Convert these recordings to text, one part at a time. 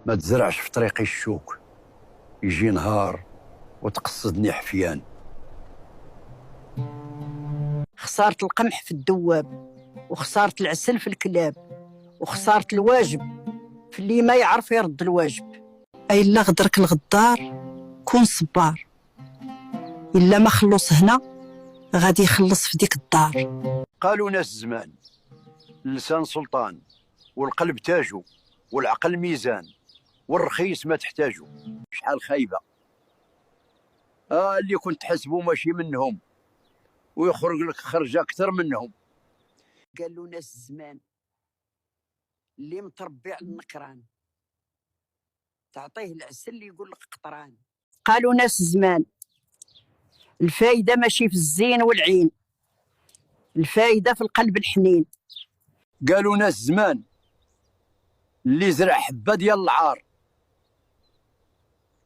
ما تزرعش في طريقي الشوك، يجي نهار وتقصدني حفيان. خسارة القمح في الدواب، وخسارة العسل في الكلاب، وخسارة الواجب في اللي ما يعرف يرد الواجب. أي لا غدرك الغدار كون صبار، إلا ما خلص هنا غادي يخلص في ديك الدار. قالوا ناس زمان اللسان سلطان والقلب تاجو والعقل ميزان والرخيص ما تحتاجو. شحال خايبة اللي كنت تحسبوا ماشي منهم ويخرج لك خرجة أكثر منهم. قالوا ناس زمان اللي متربي على النكران تعطيه العسل يقول لك قطران. قالوا ناس زمان الفايدة ماشي في الزين والعين، الفايدة في القلب الحنين. قالوا ناس زمان اللي زرع حبة ديال العار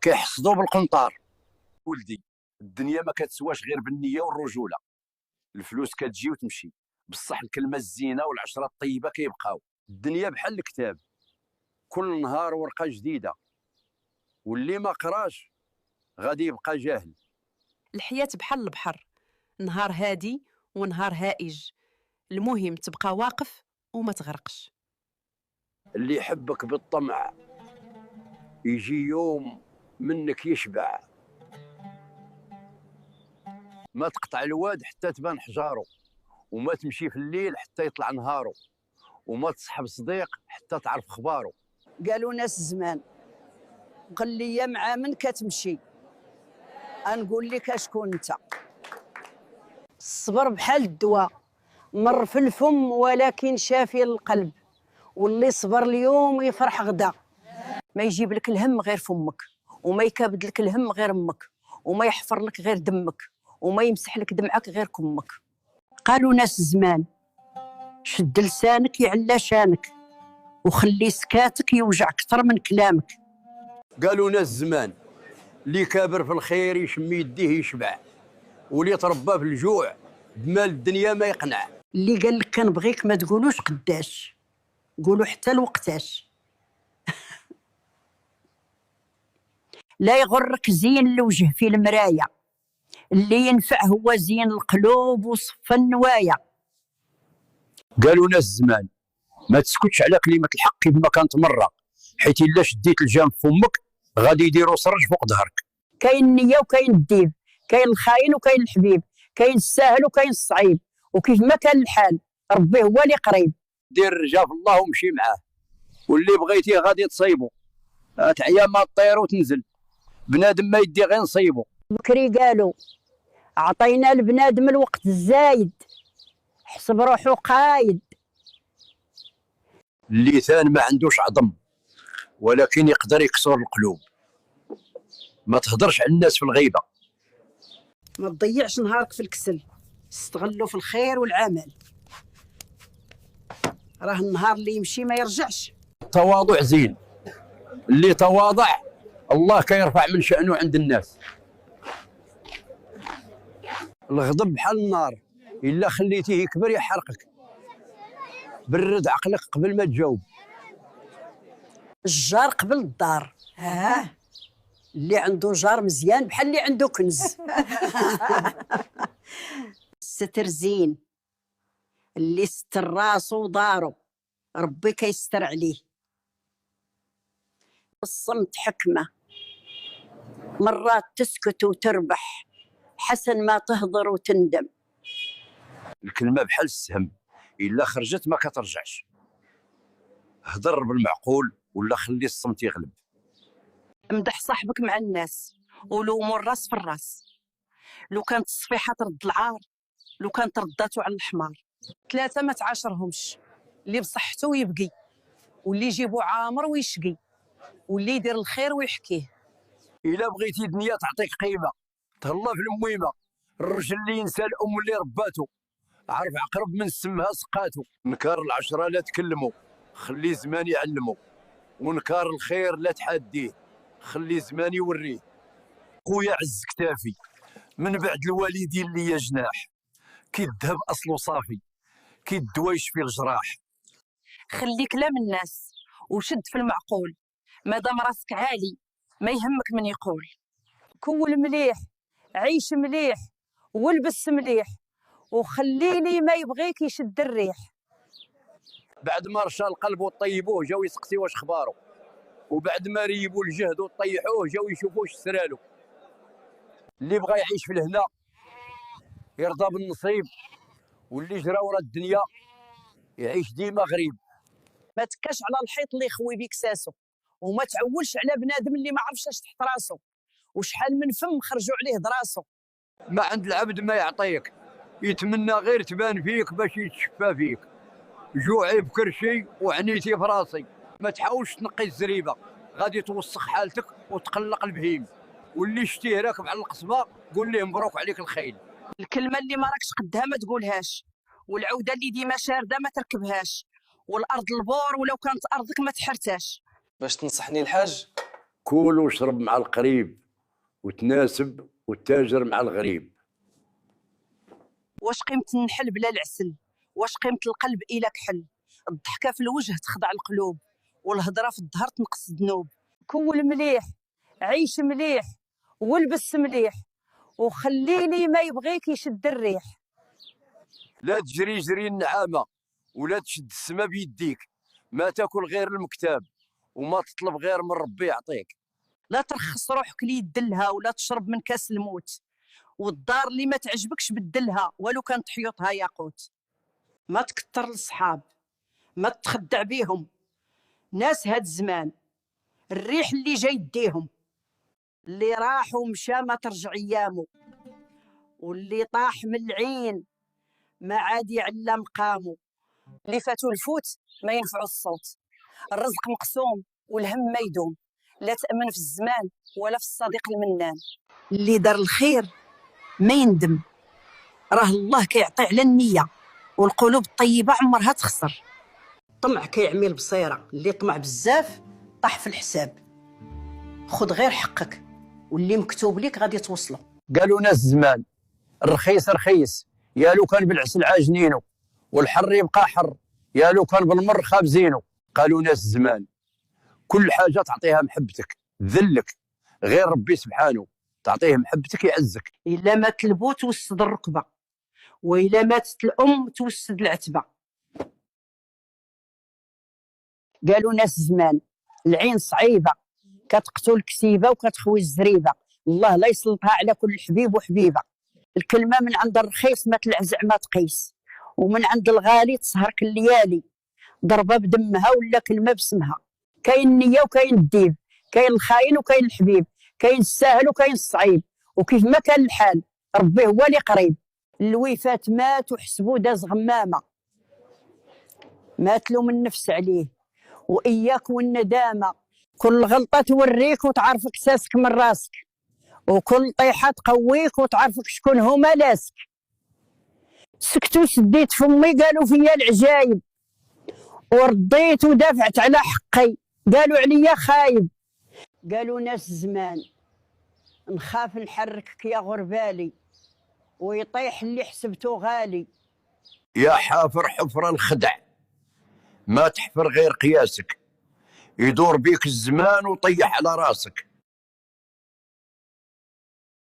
كيحصدوا بالقنطار. ولدي الدنيا ما كتسواش غير بالنية والرجولة. الفلوس كتجي وتمشي، بصح الكلمة الزينة والعشرة الطيبة كيبقاو. الدنيا بحال الكتاب، كل نهار ورقة جديدة، واللي ما قراش غادي يبقى جاهل. الحياة بحال البحر، نهار هادي ونهار هائج، المهم تبقى واقف وما تغرقش. اللي يحبك بالطمع يجي يوم منك يشبع. ما تقطع الواد حتى تبان حجارو، وما تمشي في الليل حتى يطلع نهارو، وما تصحب صديق حتى تعرف خبارو. قالوا ناس زمان قل لي مع من كتمشي أنقول لك أشكون أنت. الصبر بحال الدواء، مر في الفم ولكن شافي القلب، واللي صبر اليوم يفرح غدا. ما يجيب لك الهم غير فمك، وما يكابد لك الهم غير امك، وما يحفر لك غير دمك، وما يمسح لك دمعك غير كمك. قالوا ناس زمان شد لسانك يعلى شانك، وخلي سكاتك يوجع اكثر من كلامك. قالوا ناس زمان اللي كابر في الخير يشم يديه يشبع، واللي تربى في الجوع بمال الدنيا ما يقنع. اللي قال لك كنبغيك ما تقولوش قداش، قولوا حتى الوقتاش. لا يغرك زين الوجه في المراية، اللي ينفع هو زين القلوب وصفى النوايا. قالوا ناس زمان ما تسكتش على كلمة الحق كيف ما كانت مرة، حيت إلا شديت الجام في فمك غادي يديروا سرج فوق ظهرك. كاين النية وكاين الديب، كاين الخاين وكاين الحبيب، كاين الساهل وكاين الصعيب، وكيف ما كان الحال ربي هو اللي قريب. دير رجا في الله ومشي معاه، واللي بغيتيه غادي تصيبه. تعيا ما تطير وتنزل، بنادم ما يدي غير نصيبه. بكري قالوا عطينا لبنادم الوقت الزايد، حسب روحو قايد. اللسان ما عندوش عظم ولكن يقدر يكسر القلوب. ما تهضرش على الناس في الغيبة. ما تضيعش نهارك في الكسل، استغلوا في الخير والعمل، راه النهار اللي يمشي ما يرجعش. التواضع زين، اللي تواضع الله كيرفع من شأنه عند الناس. الغضب بحال النار، إلا خليتيه يكبر يحرقك. برد عقلك قبل ما تجاوب. الجار قبل الدار، اللي عنده جار مزيان بحال اللي عنده كنز. الستر زين، اللي ستر راسو ودارو ربي كيستر عليه. الصمت حكمة، مرات تسكت وتربح، حسن ما تهضر وتندم. الكلمة بحال السهم، إلا خرجت ما كترجعش. هضر بالمعقول ولا خلي الصمت يغلب. امدح صاحبك مع الناس ولومو الراس في الراس، لو كانت الصفيحة ترد العار، لو كانت رداتو على الحمار. 3 ما تعاشرهمش، اللي بصحته يبقي، واللي يجيبو عامر ويشقي، واللي يدير الخير ويحكيه. إلا بغيتي دنيا تعطيك قيمة تهلا في المويمة. الرجل اللي ينسى الأم اللي رباتو عارف عقرب من سمها سقاتو. نكار العشرة لا تكلمو، خلي زمان يعلمو، ونكار الخير لا تحديه، خلي زمان يوريه. خويا عز كتافي من بعد الوالدين اللي جناح، كي الذهب أصله صافي، كي الدوا يشفي الجراح. خلي كلام الناس وشد في المعقول، مادام راسك عالي ما يهمك من يقول. كول مليح، عيش مليح، والبس مليح، وخليني ما يبغيك يشد الريح. بعد ما رشا القلب وطيبوه جاو يسقسي واش خبارو، وبعد ما ريبوا الجهد وطيحوه جاو يشوفوا واش سرالو. اللي بغى يعيش في الهنا يرضى بالنصيب، واللي جرى ورا الدنيا يعيش ديما غريب. ما تكاش على الحيط اللي يخوي بيك ساسو، وما تعولش على بنادم اللي ما عرفش اش تحت راسو، وشحال من فم خرجوا عليه دراسو. ما عند العبد ما يعطيك، يتمنى غير تبان فيك باش يتشفى فيك. جوعي بكرشي وعنيتي في راسي، ما تحاولش تنقي الزريبه، غادي توسخ حالتك وتقلق البهيم. واللي شتيه راكب على القصبه قول ليه مبروك عليك الخيل. الكلمه اللي ما راكش قدها ما تقولهاش، والعوده اللي ديما شارده ما تركبهاش، والارض البور ولو كانت ارضك ما تحرتاش. باش تنصحني الحاج؟ كول واشرب مع القريب، وتناسب وتاجر مع الغريب. واش قيمة النحل بلا العسل؟ واش قيمة القلب إلا كحل؟ الضحكة في الوجه تخضع القلوب، والهضرة في الظهر تنقص الذنوب. كول مليح، عيش مليح، والبس مليح، وخليني ما يبغيك يشد الريح. لا تجري جري النعامة ولا تشد السما بيديك، ما تاكل غير المكتاب وما تطلب غير من ربي يعطيك. لا ترخص روحك لي يدلها ولا تشرب من كاس الموت، والدار اللي ما تعجبكش بدلها ولو كانت حيوطها ياقوت. ما تكتر الصحاب، ما تخدع بيهم، ناس هاد الزمان الريح اللي جاي يديهم. اللي راح ومشى ما ترجع ايامه، واللي طاح من العين ما عاد يعلى مقامه. اللي فاتوا الفوت ما ينفعوا الصوت، الرزق مقسوم والهم ما يدوم، لا تأمن في الزمان ولا في الصديق المنان. اللي دار الخير ما يندم، راه الله كيعطي على النية، والقلوب الطيبة عمرها تخسر. طمع كيعمي البصيرة، اللي طمع بزاف طاح في الحساب. خذ غير حقك، واللي مكتوب لك غادي توصله. قالوا ناس زمان الرخيص رخيص، يا لو كان بالعسل عاجنينو، والحر يبقى حر، يا لو كان بالمر خابزينو. قالوا ناس زمان كل حاجة تعطيها محبتك ذلك، غير ربي سبحانه تعطيه محبتك يعزك. إلا مات البو توسد الركبة، وإلا ماتت الأم توسد العتبة. قالوا ناس زمان العين صعيبة، كتقتل كسيبة وكتخوي الزريبة، الله لا يسلطها على كل حبيب وحبيبة. الكلمة من عند الرخيص ما تلعزع ما تقيس، ومن عند الغالي تسهرك الليالي. ضربة بدمها ولا كلمة بسمها، كاين النية وكاين الديب، كاين الخاين وكاين الحبيب، كاين الساهل وكاين الصعيب، وكيف ما كان الحال ربي هو اللي قريب. الوفات مات وحسبو داز غمامة، ما تلوم النفس عليه وإياك والندامة. كل غلطة توريك وتعرفك ساسك من راسك، وكل طيحة تقويك وتعرفك شكون هما لاسك. سكت وسديت فمي قالوا فيا العجايب، ورديت ودافعت على حقي قالوا عليا خايب. قالوا ناس زمان نخاف نحركك يا غربالي، ويطيح اللي حسبته غالي. يا حافر حفر الخدع ما تحفر غير قياسك، يدور بيك الزمان وطيح على راسك.